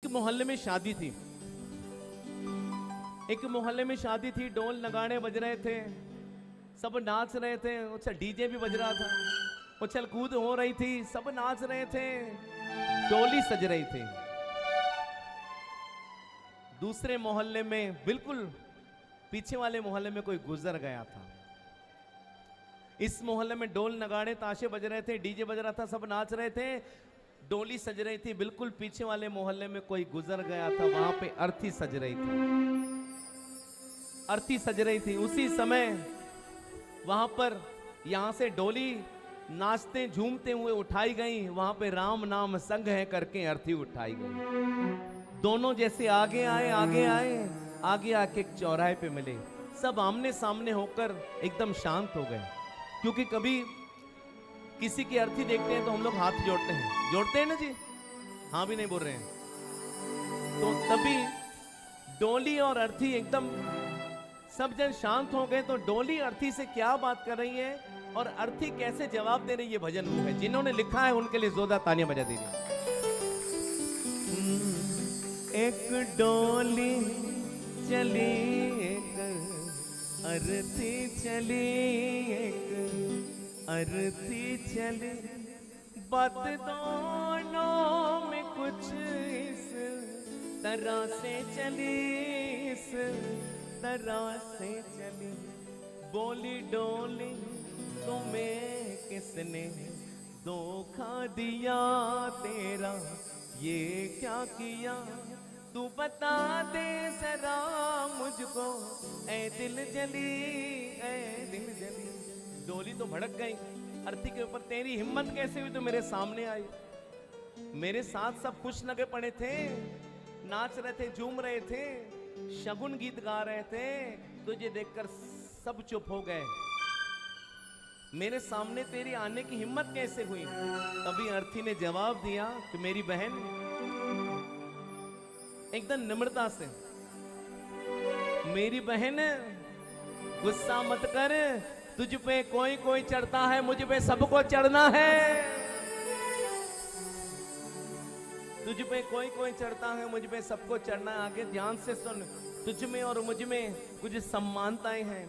एक मोहल्ले में शादी थी। एक मोहल्ले में शादी थी, ढोल नगाड़े बज रहे थे, सब नाच रहे थे। अच्छा, डीजे भी बज रहा था, उछल कूद हो रही थी, सब नाच रहे थे, डोली सज रही थी। दूसरे मोहल्ले में, बिल्कुल पीछे वाले मोहल्ले में कोई गुजर गया था। इस मोहल्ले में ढोल नगाड़े ताशे बज रहे थे, डीजे बज रहा था, सब नाच रहे थे, डोली सज रही थी। बिल्कुल पीछे वाले मोहल्ले में कोई गुजर गया था, वहां पे अर्थी सज रही थी, अर्थी सज रही थी। उसी समय वहां पर यहां से डोली नाचते झूमते हुए उठाई गई, वहां पे राम नाम संग है करके अर्थी उठाई गई। दोनों जैसे आगे आए आगे आके एक चौराहे पे मिले, सब आमने सामने होकर एकदम शांत हो गए। क्योंकि कभी किसी की अर्थी देखते हैं तो हम लोग हाथ जोड़ते हैं ना जी, हाँ भी नहीं बोल रहे हैं। तो तभी डोली और अर्थी एकदम सब जन शांत हो गए। तो डोली अर्थी से क्या बात कर रही है और अर्थी कैसे जवाब दे रही है, ये भजन वो है। जिन्होंने लिखा है उनके लिए जोरदार तालियां बजा दीजिए। एक डोली चली, एक अर्थी चली, एक अर्थी चली, बात दोनों में कुछ इस तरह से चली, इस तरह से चली। बोली डोली तुम्हें किसने धोखा दिया, तेरा ये क्या किया, तू बता दे जरा मुझको, ऐ दिल जली, ऐ दिल जली। डोली तो भड़क गई अर्थी के ऊपर, तेरी हिम्मत कैसे हुई तो मेरे सामने आई। मेरे साथ सब खुश लगे पड़े थे, नाच रहे थे, झूम रहे थे, शगुन गीत गा रहे थे, तुझे देखकर सब चुप हो गए। मेरे सामने तेरी आने की हिम्मत कैसे हुई। तभी अर्थी ने जवाब दिया कि मेरी बहन, एकदम निम्रता से, मेरी बहन गुस्सा मत कर, तुझ पे कोई कोई चढ़ता है, मुझ पे सबको चढ़ना है। तुझ पे कोई कोई चढ़ता है, मुझ पे सबको चढ़ना है। आगे ध्यान से सुन, तुझ में और मुझ में कुछ समानताएं हैं,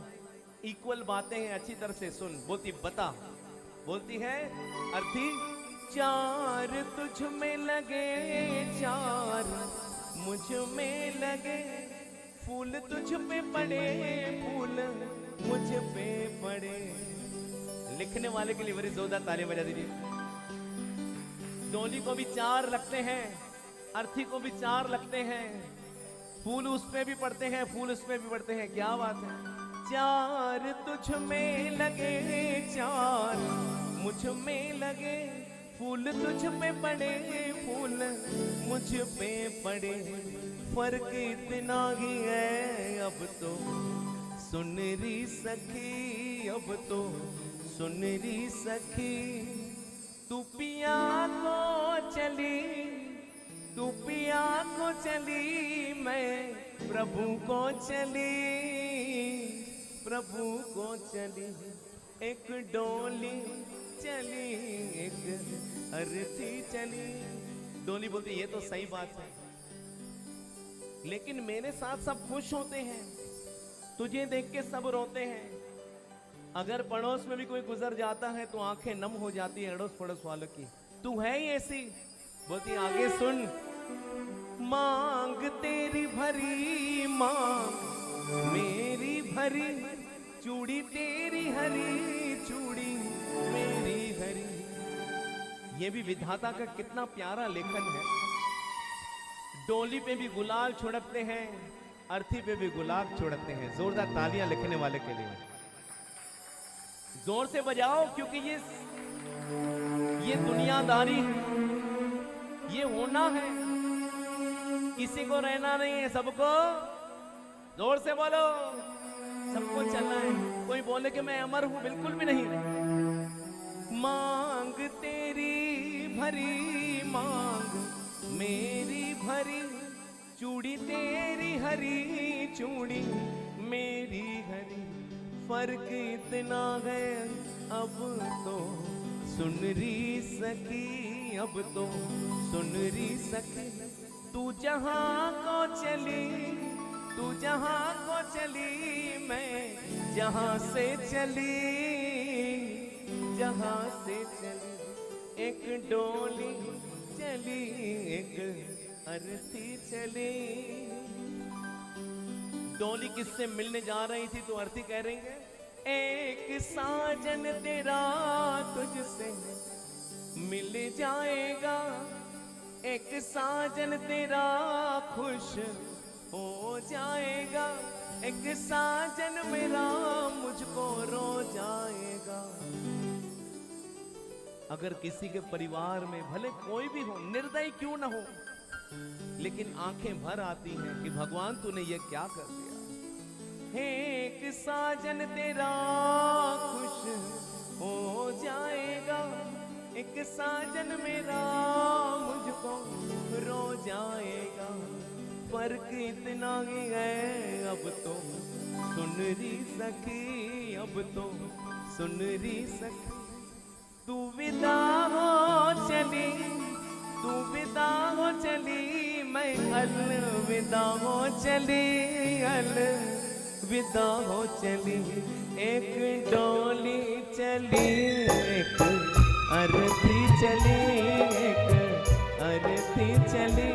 इक्वल बातें हैं, अच्छी तरह से सुन। बोलती बता, बोलती है अर्थी, चार तुझ में लगे, चार मुझ में लगे, फूल तुझ पे पड़े, फूल मुझ पे पड़े। लिखने वाले के लिए बड़ी जोरदार तालियां बजा दीजिए। डोली को भी चार लगते हैं, अर्थी को भी चार लगते हैं, फूल उस पे भी पड़ते हैं, फूल उस पे भी पड़ते हैं। क्या बात है। चार तुझ में लगे, चार मुझ में लगे, फूल तुझ पे पड़े, फूल मुझ पे पड़े, फर्क इतना ही है अब तो सुन री सखी, अब तो सुन री सखी। तू पिया को चली, तू पिया को चली, मैं प्रभु को चली, प्रभु को चली। एक डोली चली, एक अर्थी चली। डोली बोलती ये तो सही बात है, लेकिन मेरे साथ सब खुश होते हैं, तुझे देख के सब रोते हैं। अगर पड़ोस में भी कोई गुजर जाता है तो आंखें नम हो जाती है अड़ोस पड़ोस वालों की। तू है ही ऐसी। बोलती आगे सुन, मांग तेरी भरी, मांग मेरी भरी, चूड़ी तेरी हरी, चूड़ी मेरी हरी। ये भी विधाता का कितना प्यारा लेखन है। डोली पे भी गुलाल छिड़कते हैं, अर्थी पे भी गुलाब छिड़कते हैं। जोरदार तालियां लिखने वाले के लिए जोर से बजाओ, क्योंकि ये दुनियादारी है, ये होना है, किसी को रहना नहीं है, सबको जोर से बोलो, सबको चलना है। कोई बोले कि मैं अमर हूं, बिल्कुल भी नहीं। मांग तेरी भरी, मांग मेरी भरी, चूड़ी तेरी हरी, चूड़ी मेरी हरी। फर्क इतना है अब तो सुन री सकी, अब तो सुन री सकी। तू जहां को चली, तू जहां को चली, मैं जहां से चली, जहां से चली। एक डोली चली, एक अर्थी चली। डोली किससे मिलने जा रही थी तो अर्थी कह रही है, एक साजन तेरा तुझसे मिल जाएगा, एक साजन तेरा खुश हो जाएगा, एक साजन मेरा मुझको रो जाएगा। अगर किसी के परिवार में भले कोई भी हो, निर्दयी क्यों ना हो, लेकिन आंखें भर आती हैं कि भगवान तूने ये क्या कर दिया। एक साजन तेरा खुश हो जाएगा, एक साजन मेरा मुझको रो जाएगा। फर्क इतना ही है अब तो सुन रही सखी, अब तो सुन रही सखी। तू विदा हो चली, तू विदा हो चली, मैं अलविदा हो चली, अलविदा हो चली। एक डोली चली, एक अर्थी चली, एक अर्थी चली।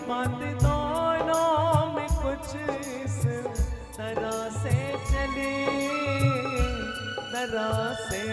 बात दोनों में कुछ इस तरह से चली, तरह से